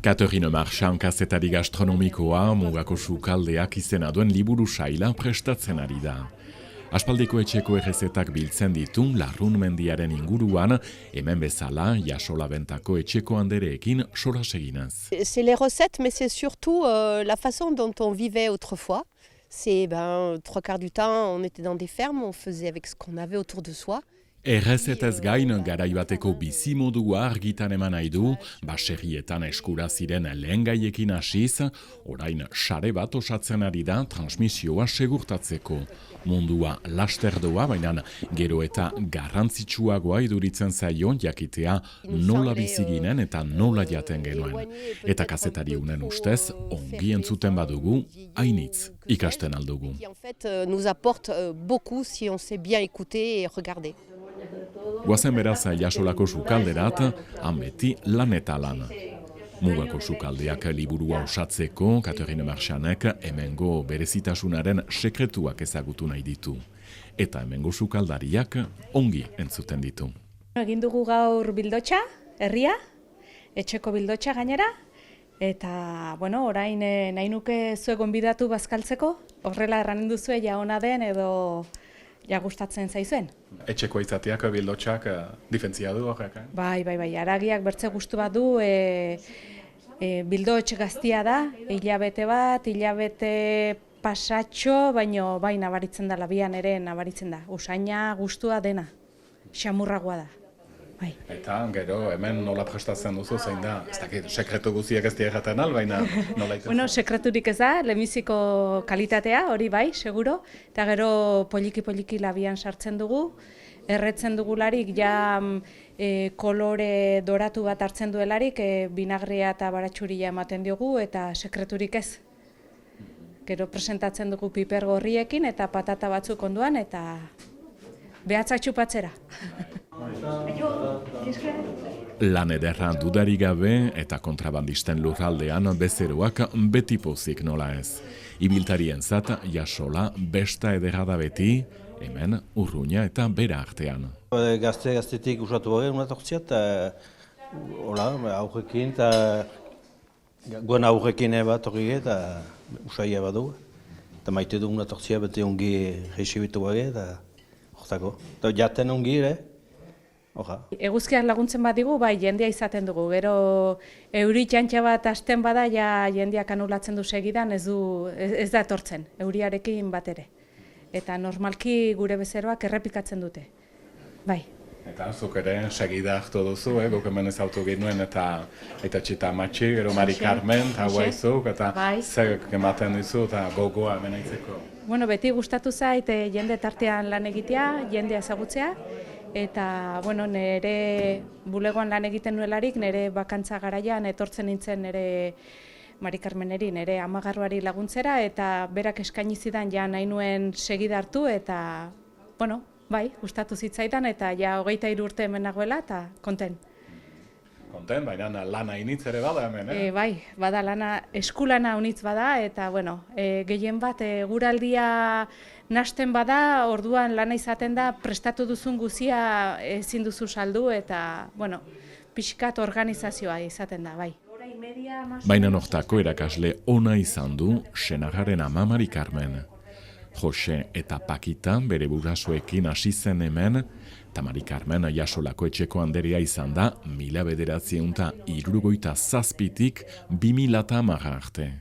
Katerine Marchand kazetari gastronomikoa mugako sukaldeak izena duen liburu saila prestatzen ari da. Aspaldiko etxeko errezetak biltzen ditu Larrun mendiaren inguruan, hemen bezala Jasola Bentako etxeko andereekin solas eginez. C'est les recettes, mais c'est surtout la façon dont on vivait autrefois. C'est trois quarts du temps, on était dans des fermes, on faisait avec ce qu'on avait autour de soi. Errezetez gain, garai bateko bizimodua argitan eman nahi du, baserrietan eskura ziren lehengaiekin hasiz, orain sare bat osatzen ari da transmisioa segurtatzeko. Mundua laster doa, baina gero eta garrantzitsuagoa iduritzen zaio jakitea nola bizi ginen eta nola jaten genuen. Eta kazetari unen ustez, ongi entzuten badugu, hainitz ikasten aldugu. Qui en fait nous apporte beaucoup si on sait bien écouter et regarder. Goazen beraz Jasolako sukalderat, han beti lan eta lan. Mugako sukaldeak liburua osatzeko, Katerine Marchandek hemengo berezitasunaren sekretuak ezagutu nahi ditu. Eta hemengo sukaldariak ongi entzuten ditu. Egin dugu gaur bildotxa, herria, etxeko bildotxa gainera, eta orain nahi nuke zuek gonbidatu bazkaltzeko, horrela erranen duzue ja ona den edo ja gustatzen zaizuen. Etxeko izateak bildotxak difentzia du horrek? Bai, haragiak bertze gustu bat du, bildotx gaztia da, hilabete pasatxo, baino bai nabaritzen da, labian ere nabaritzen da. Usaina gustua dena, xamurragoa da. Bai. Eta gero hemen nola prestatzen duzu, zein da? Ez dakit, sekretu guziak ez dira jaten al, baina nola iten? Sekreturik ez da, lehenbiziko kalitatea, hori bai, seguro. Eta gero poliki labian sartzen dugu, erretzen dugularik, ja kolore doratu bat hartzen duelarik, binagria eta baratxuria ematen diogu, eta sekreturik ez. Gero presentatzen dugu piper gorriekin eta patata batzuk onduan, eta behatzak txupatzera. Lan ederra dudarik gabe eta kontrabandisten lurraldean bezeroak beti pozik nola ez. Ibiltarientzat Jasola besta ederra da beti, hemen Urruña eta bera artean. Gaztetik usatu bage, unatortzia, eta aurrekin, eta guen aurrekin bat hori eta usaia bat dugu. Eta maite du unatortzia beti ongi reixibitu bage, eta hortako. Eta jaten ongi ere. Eguzkiak laguntzen badigu, bai, jendea izaten dugu. Gero euri txantxa bat hasten bada, ja jendeak anulatzen du segidan, ez da etortzen, euriarekin bat ere. Eta normalki gure bezeroak errepikatzen dute. Bai. Eta zuk ere segida hartu duzu, guk hemen ezautu ginuen eta Txita Matxi, gero Mari Carmen, eta guaizuk, eta zer ematen duzu eta gogoa hemen aitzeko. Beti gustatu zait jende tartean lan egitea, jendea ezagutzea, eta nire bulegoan lan egiten nuelarik, nire bakantza garaian etortzen nintzen nire Mari Carmeneri, nire amagarruari laguntzera, eta berak eskaini zidan ja nahi nuen segida hartu, eta bai, gustatu zitzaidan, eta ja 23 urte hemen nagoela, eta konten. Konten, baina lana initz ere bada hemen, Bai, bada lana, eskulana unitz bada, eta gehien bat guraldia nasten bada, orduan lana izaten da, prestatu duzun guzia ezin duzu saldu, eta pixkat organizazioa izaten da, bai. Baina nortako erakasle ona izan du senarraren ama Mari Carmen. Jose eta Pakita bere burasoekin hasi zen hemen, eta Mari Carmen Jasolako etxeko anderea izan da 1967tik 2010 arte.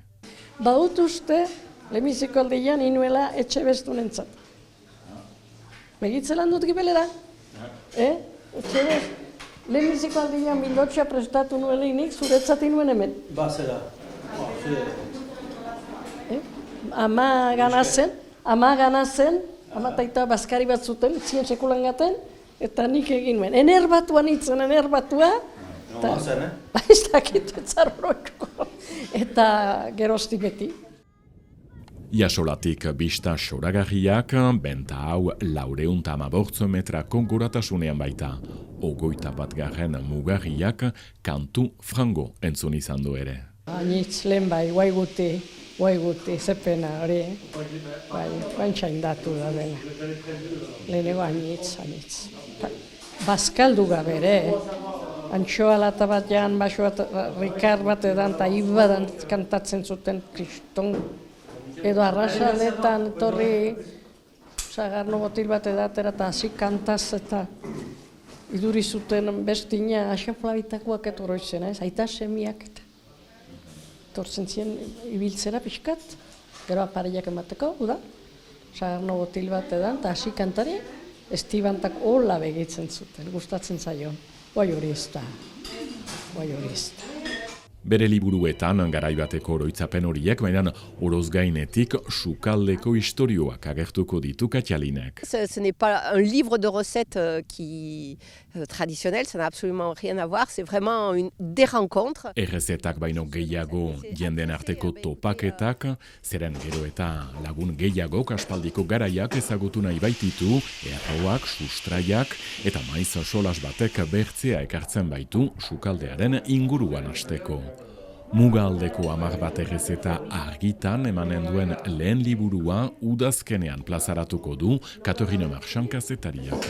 Badut uste, lehenbiziko aldean inuela etxe bestu nintzat. Begitzelan dut gibelera? Etxe bestu. Lehenbiziko aldean bildotxa prestatu nuelinik zuretzat inuen hemen. Bazera. Ama gana zen, ama taita bazkari bat zuten, zien sekulan gaten, eta nik egin nuen. Enerbatua nintzen, enerbatua. Nola zen, Ez dakit, etzarroiko. Eta gerozti beti. Jasolatik bista soragarriak, benta hau 418 metrako goratasunean baita. 21 mugarriak kantu frango entzun izan du ere. Anitz lehen bai, guaiguti, zepena hori. Bai, guantxain datu da dena. Leheneko anitz. Bazkaldu gabe ere. Antxoa lata bat jan, baso bat, rikar bat edan, eta ibadan kantatzen zuten kriston. Edo arrasaletan etorri sagarno botil bat edatera eta hasi kantaz eta iduri zuten bestina asaflabitakoak etoroizen, aita semiak eta. Tortzen ziren ibiltzera pixkat, gero apareiak emateko, uda, sagarno botil bat edan, eta hasi kantari, estibantak hola begitzen zuten, gustatzen zaio. Bai hori ez da. Bere liburuetan garaibateko oroitzapen horiek, baina oroz gainetik sukaldeko istorioak agertuko ditu Katialinek. Ce n'est pas un livre de recettes traditionnel, ça n'a absolument rien à voir, c'est vraiment des rencontres. Errezetak baino gehiago jenden arteko topaketak, zeren gero eta lagun gehiagok aspaldiko garaiak ezagutu nahi baititu, erroak, sustraiak, eta maiz solas batek bertzea ekartzen baitu sukaldearen inguruan hasteko. Mugaldeko 10 bat errezeta argitan emanen duen lehen liburua udazkenean plazaratuko du Katerina Marchand kazetariak.